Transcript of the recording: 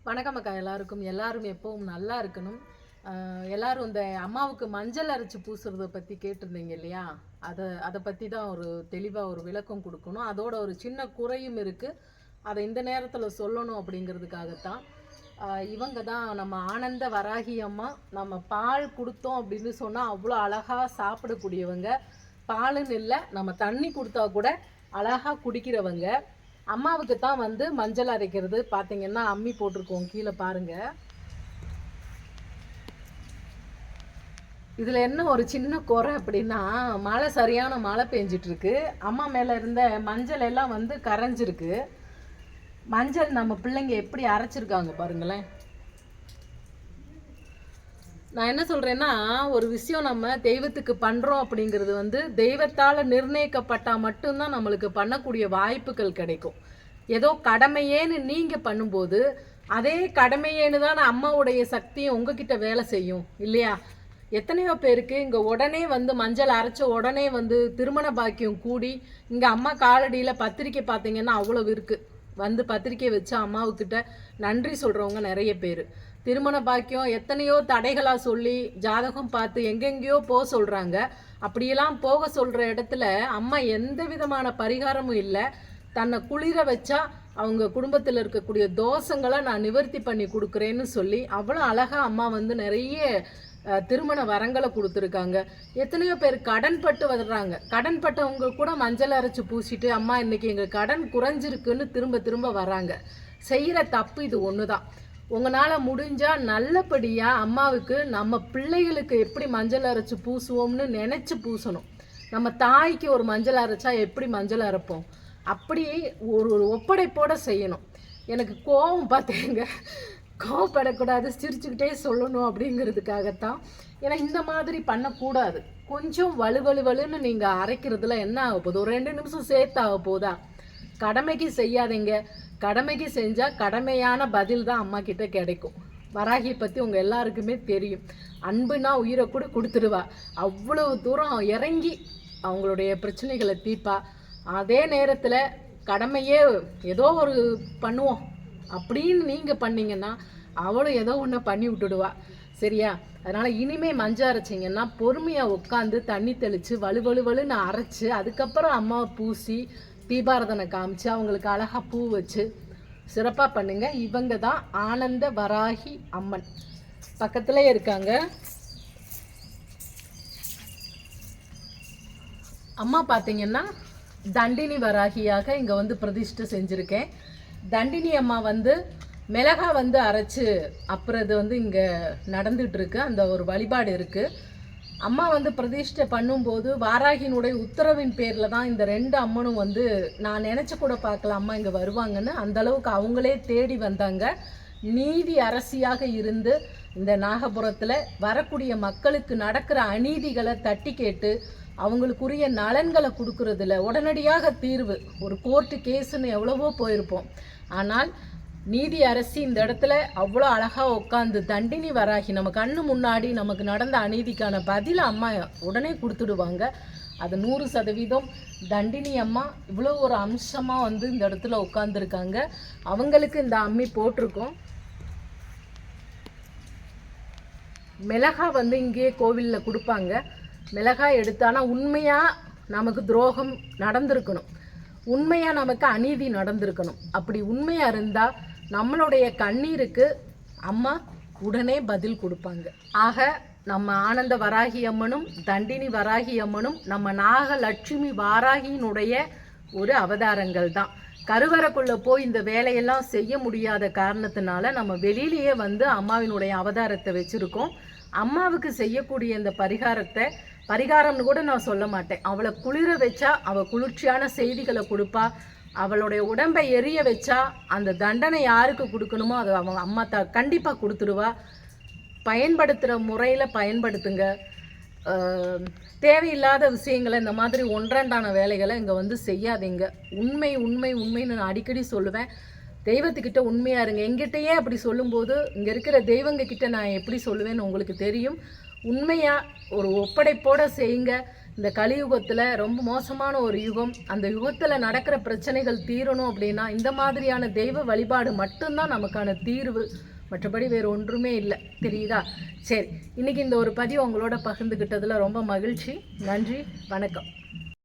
வணக்கம் அக்கா. எல்லாரும் எப்பவும் நல்லா இருக்கணும். எல்லாரும் இந்த அம்மாவுக்கு மஞ்சள் அரைச்சி பூசுறதை பற்றி கேட்டிருந்தீங்க இல்லையா? அதை பற்றி தான் ஒரு தெளிவாக ஒரு விளக்கம் கொடுக்கணும். அதோட ஒரு சின்ன குறையும் இருக்குது, அதை இந்த நேரத்தில் சொல்லணும் அப்படிங்கிறதுக்காகத்தான். இவங்க தான் நம்ம ஆனந்த வராகி அம்மா. நம்ம பால் கொடுத்தோம் அப்படின்னு சொன்னால் அவ்வளோ அழகாக சாப்பிடக்கூடியவங்க. பாலுன்னு இல்லை, நம்ம தண்ணி கொடுத்தா கூட அழகாக குடிக்கிறவங்க. அம்மாவுக்கு தான் வந்து மஞ்சள் அரைக்கிறது பார்த்தீங்கன்னா அம்மி போட்டிருக்கோம், கீழே பாருங்க. இதில் என்ன ஒரு சின்ன குறை அப்படின்னா, சரியான மழை பெஞ்சிட்டு இருக்கு. அம்மா மேலே இருந்த மஞ்சள் எல்லாம் வந்து கரைஞ்சிருக்கு. மஞ்சள் நம்ம பிள்ளைங்க எப்படி அரைச்சிருக்காங்க பாருங்களேன். நான் என்ன சொல்கிறேன்னா, ஒரு விஷயம் நம்ம தெய்வத்துக்கு பண்ணுறோம் அப்படிங்கிறது வந்து தெய்வத்தால் நிர்ணயிக்கப்பட்டால் மட்டும்தான் நம்மளுக்கு பண்ணக்கூடிய வாய்ப்புகள் கிடைக்கும். ஏதோ கடமையேன்னு நீங்கள் பண்ணும்போது அதே கடமையேன்னு தான் அம்மாவுடைய சக்தியும் உங்ககிட்ட வேலை செய்யும் இல்லையா? எத்தனையோ பேருக்கு இங்கே உடனே வந்து மஞ்சள் அரைச்ச உடனே வந்து திருமண பாக்கியம் கூடி இங்கே அம்மா காலடியில் பத்திரிக்கை பார்த்தீங்கன்னா அவ்வளோ இருக்குது. வந்து பத்திரிக்கை வச்சு அம்மாவுக்கிட்ட நன்றி சொல்கிறவங்க நிறைய பேர். திருமண பாக்கியம் எத்தனையோ தடைகளாக சொல்லி ஜாதகம் பார்த்து எங்கெங்கேயோ போக சொல்கிறாங்க. அப்படியெல்லாம் போக சொல்கிற இடத்துல அம்மா எந்த விதமான பரிகாரமும் இல்லை. தன்னை குளிர வச்சா அவங்க குடும்பத்தில் இருக்கக்கூடிய தோஷங்களை நான் நிவர்த்தி பண்ணி கொடுக்குறேன்னு சொல்லி அவ்வளோ அழகாக அம்மா வந்து நிறைய திருமண வரங்களை கொடுத்துருக்காங்க. எத்தனையோ பேர் கடன் பட்டு வர்றாங்க. கடன் பட்டவங்க கூட மஞ்சள் அரைச்சி பூசிட்டு அம்மா இன்னைக்கு எங்கள் கடன் குறைஞ்சிருக்குன்னு திரும்ப திரும்ப வராங்க. செய்கிற தப்பு இது ஒன்று தான். உங்களால் முடிஞ்சால் நல்லபடியாக அம்மாவுக்கு நம்ம பிள்ளைகளுக்கு எப்படி மஞ்சள் அரைச்சி பூசுவோம்னு நினச்சி பூசணும். நம்ம தாய்க்கு ஒரு மஞ்சள் அரைச்சா எப்படி மஞ்சள் அரைப்போம், அப்படி ஒரு ஒப்படைப்போடு செய்யணும். எனக்கு கோபம் பார்த்தேங்க, கோவப்படக்கூடாது, சிரிச்சுக்கிட்டே சொல்லணும் அப்படிங்கிறதுக்காகத்தான். ஏன்னா இந்த மாதிரி பண்ணக்கூடாது. கொஞ்சம் வலுவலுன்னு நீங்கள் அரைக்கிறதுல என்ன ஆக போகுது? ஒரு 2 நிமிஷம் சேர்த்து ஆக போதா? கடமைக்கு செய்யாதீங்க. கடமைக்கு செஞ்சால் கடமையான பதில் தான் அம்மா கிட்ட கிடைக்கும். வராகியை பற்றி உங்கள் எல்லாருக்குமே தெரியும். அன்புனா உயிரை கூட கொடுத்துடுவா. அவ்வளோ தூரம் இறங்கி அவங்களுடைய பிரச்சனைகளை தீர்ப்பா. அதே நேரத்தில் கடமையே ஏதோ ஒரு பண்ணுவோம் அப்படின்னு நீங்கள் பண்ணிங்கன்னா அவளும் ஏதோ ஒன்று பண்ணி விட்டுடுவா. சரியா? அதனால் இனிமேல் மஞ்சள் அரைச்சிங்கன்னா பொறுமையாக உட்காந்து தண்ணி தெளித்து வலுன்னு அரைச்சி அதுக்கப்புறம் அம்மாவை பூசி தீபாரதனை காமிச்சு அவங்களுக்கு அழகாக பூ வச்சு சிறப்பாக பண்ணுங்க. இவங்க தான் ஆனந்த வராகி அம்மன். பக்கத்துலேயே இருக்காங்க. அம்மா பார்த்தீங்கன்னா தண்டினி வராகியாக இங்கே வந்து பிரதிஷ்டை செஞ்சுருக்கேன். தண்டினி அம்மா வந்து மிளகா வந்து அரைச்சி அப்புறது வந்து இங்கே நடந்துகிட்ருக்கு. அந்த ஒரு வழிபாடு இருக்குது. அம்மா வந்து பிரதிஷ்டை பண்ணும்போது வாராகினுடைய உத்தரவின் பேரில் தான் இந்த 2 அம்மனும் வந்து நான் நினச்சி கூட பார்க்கல அம்மா இங்கே வருவாங்கன்னு. அந்தளவுக்கு அவங்களே தேடி வந்தாங்க. நீதி அரசியாக இருந்து இந்த நாகபுரத்தில் வரக்கூடிய மக்களுக்கு நடக்கிற அநீதிகளை தட்டி கேட்டு அவங்களுக்குரிய நலன்களை கொடுக்கறதுல உடனடியாக தீர்வு. ஒரு கோர்ட்டு கேஸுன்னு எவ்வளவோ போயிருப்போம். ஆனால் நீதி அரசி இந்த இடத்துல அவ்வளோ அழகாக உட்காந்து தண்டினி வராகி நம்ம கண்ணு முன்னாடி நமக்கு நடந்த அநீதிக்கான பதிலை அம்மா உடனே கொடுத்துடுவாங்க. அது 100% தண்டினி அம்மா இவ்வளோ ஒரு அம்சமாக வந்து இந்த இடத்துல உட்காந்துருக்காங்க. அவங்களுக்கு இந்த அம்மி போட்டிருக்கோம். மிளகா வந்து இங்கேயே கோவிலில் கொடுப்பாங்க. மிளகாய் எடுத்தானா உண்மையாக நமக்கு துரோகம் நடந்திருக்கணும், உண்மையாக நமக்கு அநீதி நடந்திருக்கணும். அப்படி உண்மையாக இருந்தால் நம்மளுடைய கண்ணீருக்கு அம்மா உடனே பதில் கொடுப்பாங்க. ஆக நம்ம ஆனந்த வராகி அம்மனும் தண்டினி வராகி அம்மனும் நம்ம நாகலட்சுமி வாராகியினுடைய ஒரு அவதாரங்கள் தான். கருவறைக்குள்ளே போய் இந்த வேலையெல்லாம் செய்ய முடியாத காரணத்தினால நம்ம வெளியிலேயே வந்து அம்மாவினுடைய அவதாரத்தை வச்சுருக்கோம். அம்மாவுக்கு செய்யக்கூடிய இந்த பரிகாரம்னு கூட நான் சொல்ல மாட்டேன். அவளை குளிர வச்சா அவள் குளிர்ச்சியான செய்திகளை கொடுப்பா. அவளுடைய உடம்பை எரிய வச்சா அந்த தண்டனை யாருக்கு கொடுக்கணுமோ அதை அவங்க அம்மா கண்டிப்பாக கொடுத்துடுவா. பயன்படுத்துகிற முறையில் பயன்படுத்துங்க. தேவையில்லாத விஷயங்களை இந்த மாதிரி ஒன்றண்டான வேலைகளை இங்கே வந்து செய்யாதீங்க. உண்மைன்னு நான் அடிக்கடி சொல்லுவேன். தெய்வத்துக்கிட்ட உண்மையாக இருங்க. எங்கிட்டயே அப்படி சொல்லும்போது இங்கே இருக்கிற தெய்வங்க கிட்ட நான் எப்படி சொல்லுவேன்னு உங்களுக்கு தெரியும். உண்மையாக ஒரு ஒப்படைப்போடு செய்யுங்க. இந்த கலியுகத்தில் ரொம்ப மோசமான ஒரு யுகம். அந்த யுகத்தில் நடக்கிற பிரச்சனைகள் தீரணும் அப்படின்னா இந்த மாதிரியான தெய்வ வழிபாடு மட்டும்தான் நமக்கான தீர்வு. மற்றபடி வேறு ஒன்றுமே இல்லை. தெரியுதா? சரி, இன்றைக்கி இந்த ஒரு பதிவு உங்களோட பகிர்ந்துக்கிட்டதில் ரொம்ப மகிழ்ச்சி. நன்றி, வணக்கம்.